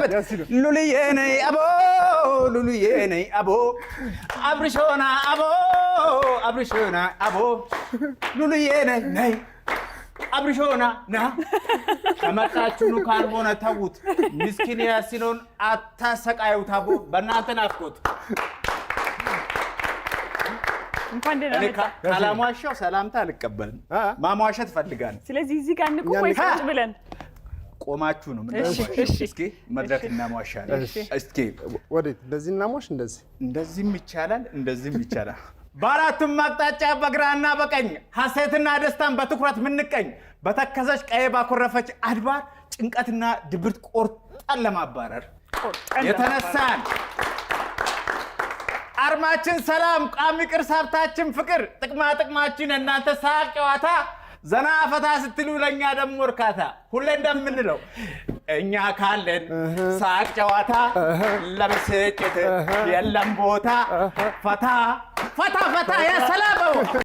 አቤት ሉልዬ ነይ አቦ ሉልዬ ነይ አቦ አብርሾና አቦ አብርሾና አቦ ሉልዬ ነይ አብርሾና ና ከመጣችሁ ካልሆነ ተውት ምስኪን ያሲኖን አታሰቃዩት አቦ በእናንተ ናፍቆት እንኳን ደህና መጣ ካላሟሻው ሰላምታ አልቀበልም ማሟሸት ፈልጋለሁ ስለዚህ እዚህ ጋር እንቁ ወይ ቁጭ ብለን ቆማችሁ ነው ምን እስኪ መድረክ እናሟሻለን እስኪ ወዴት እንደዚህ እናሟሽ እንደዚህም ይቻላል እንደዚህም ይቻላል በአራቱም አቅጣጫ በግራና በቀኝ ሐሴትና ደስታን በትኩረት ምንቀኝ በተከዘች ቀይ ባኮረፈች አድባር ጭንቀትና ድብርት ቆርጠን ለማባረር የተነሳን አርማችን ሰላም ቋሚ ቅርስ ሀብታችን ፍቅር ጥቅማችን እናንተ ሳቅ ጨዋታ ዘና ፈታ ስትሉ ለኛ ደሞ እርካታ ሁሌ እንደምንለው እኛ ካለን ሳቅ ጨዋታ ለብስጭት የለም ቦታ ፈታ ፈታ ፈታ ያ ሰላም